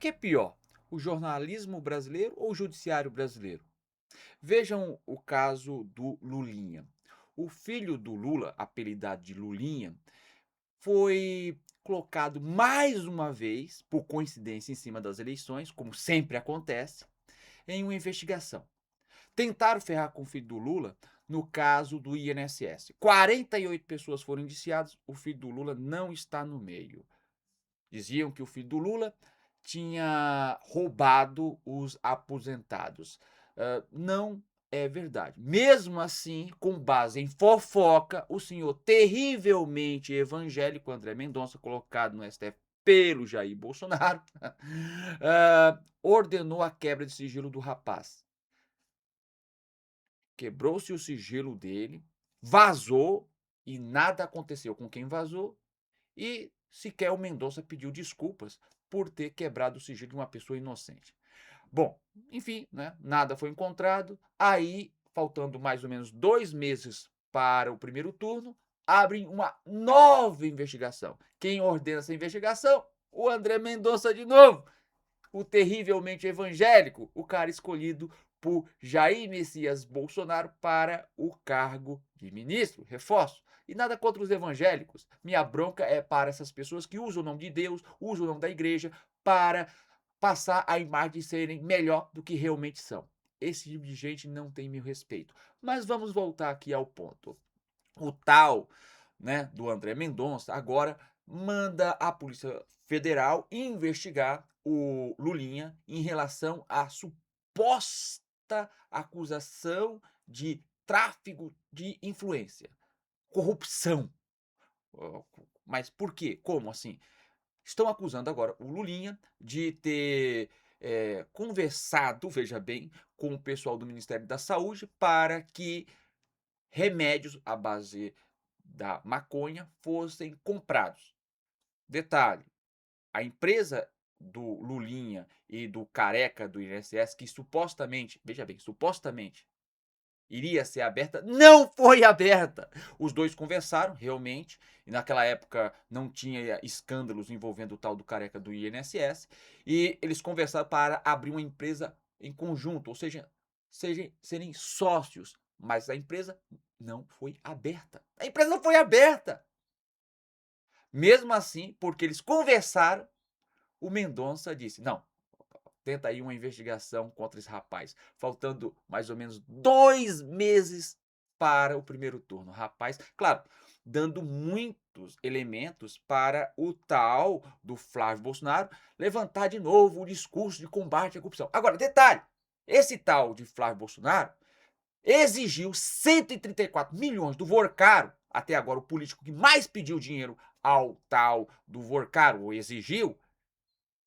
que é pior, o jornalismo brasileiro ou o judiciário brasileiro? Vejam o caso do Lulinha. O filho do Lula, apelidado de Lulinha, foi colocado mais uma vez, por coincidência em cima das eleições, como sempre acontece, em uma investigação. Tentaram ferrar com o filho do Lula no caso do INSS. 48 pessoas foram indiciadas, o filho do Lula não está no meio. Diziam que o filho do Lula tinha roubado os aposentados. Não é verdade. Mesmo assim, com base em fofoca, o senhor terrivelmente evangélico André Mendonça, colocado no STF pelo Jair Bolsonaro, ordenou a quebra de sigilo do rapaz. Quebrou-se o sigilo dele, vazou e nada aconteceu com quem vazou. E sequer o Mendonça pediu desculpas por ter quebrado o sigilo de uma pessoa inocente. Bom, enfim, né, nada foi encontrado. Aí, faltando mais ou menos 2 meses para o primeiro turno, abrem uma nova investigação. Quem ordena essa investigação? O André Mendonça de novo, o terrivelmente evangélico, o cara escolhido por Jair Messias Bolsonaro para o cargo de ministro. Reforço. E nada contra os evangélicos. Minha bronca é para essas pessoas que usam o nome de Deus, usam o nome da igreja para passar a imagem de serem melhor do que realmente são. Esse tipo de gente não tem meu respeito. Mas vamos voltar aqui ao ponto. O tal, né, do André Mendonça agora manda a Polícia Federal investigar o Lulinha em relação à suposta acusação de tráfico de influência, corrupção. Mas por quê? Como assim? Estão acusando agora o Lulinha de ter conversado, veja bem, com o pessoal do Ministério da Saúde para que remédios à base da maconha fossem comprados. Detalhe: a empresa do Lulinha e do Careca do INSS, que supostamente, veja bem, supostamente iria ser aberta, não foi aberta. Os dois conversaram, realmente, e naquela época não tinha escândalos envolvendo o tal do Careca do INSS, e eles conversaram para abrir uma empresa em conjunto, ou seja, serem sócios, mas a empresa não foi aberta. A empresa não foi aberta. Mesmo assim, porque eles conversaram, o Mendonça disse: não, tenta aí uma investigação contra esse rapaz. Faltando mais ou menos 2 meses para o primeiro turno. Rapaz, claro, dando muitos elementos para o tal do Flávio Bolsonaro levantar de novo o discurso de combate à corrupção. Agora, detalhe: esse tal de Flávio Bolsonaro exigiu 134 milhões do Vorcaro, até agora o político que mais pediu dinheiro ao tal do Vorcaro, ou exigiu,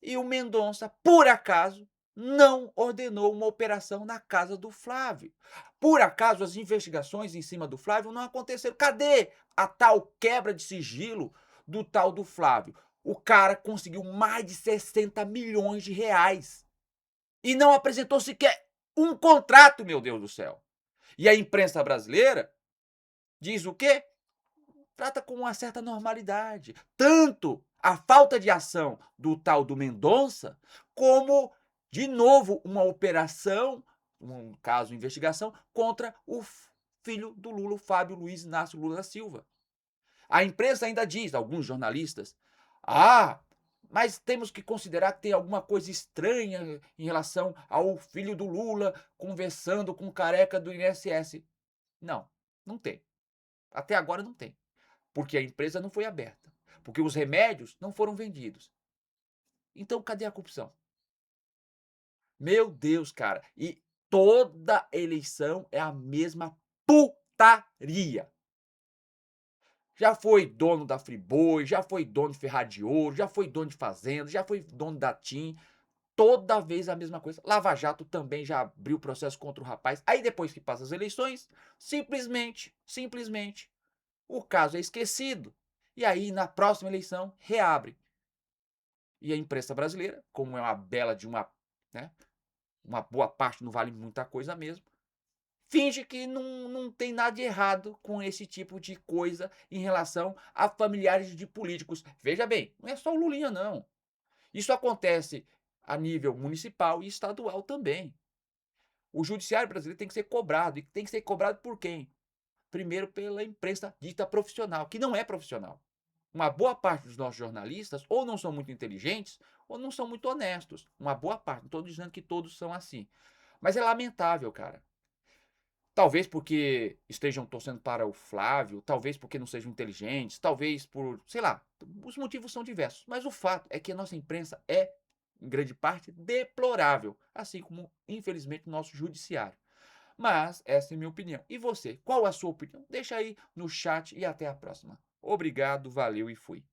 e o Mendonça, por acaso, não ordenou uma operação na casa do Flávio. Por acaso, as investigações em cima do Flávio não aconteceram. Cadê a tal quebra de sigilo do tal do Flávio? O cara conseguiu mais de 60 milhões de reais e não apresentou sequer um contrato, meu Deus do céu. E a imprensa brasileira diz o quê? Trata com uma certa normalidade. Tanto a falta de ação do tal do Mendonça, como, de novo, uma operação, um caso de investigação, contra o filho do Lula, o Fábio Luiz Inácio Lula da Silva. A imprensa ainda diz, alguns jornalistas, ah, mas temos que considerar que tem alguma coisa estranha em relação ao filho do Lula conversando com o careca do INSS. Não, não tem. Até agora não tem. Porque a empresa não foi aberta. Porque os remédios não foram vendidos. Então, cadê a corrupção? Meu Deus, cara. E toda eleição é a mesma putaria. Já foi dono da Friboi, já foi dono de Ferrar de Ouro, já foi dono de Fazenda, já foi dono da TIM. Toda vez a mesma coisa. Lava Jato também já abriu processo contra o rapaz. Aí depois que passa as eleições, simplesmente, o caso é esquecido. E aí, na próxima eleição, reabre. E a imprensa brasileira, como é uma bela de uma, né, uma boa parte não vale muita coisa mesmo, finge que não tem nada de errado com esse tipo de coisa em relação a familiares de políticos. Veja bem, não é só o Lulinha, não. Isso acontece a nível municipal e estadual também. O judiciário brasileiro tem que ser cobrado, e tem que ser cobrado por quem? Primeiro pela imprensa dita profissional, que não é profissional. Uma boa parte dos nossos jornalistas ou não são muito inteligentes ou não são muito honestos. Uma boa parte, não estou dizendo que todos são assim. Mas é lamentável, cara. Talvez porque estejam torcendo para o Flávio, talvez porque não sejam inteligentes, talvez por, sei lá, os motivos são diversos. Mas o fato é que a nossa imprensa é, em grande parte, deplorável, assim como, infelizmente, o nosso judiciário. Mas essa é a minha opinião. E você, qual a sua opinião? Deixa aí no chat e até a próxima. Obrigado, valeu e fui.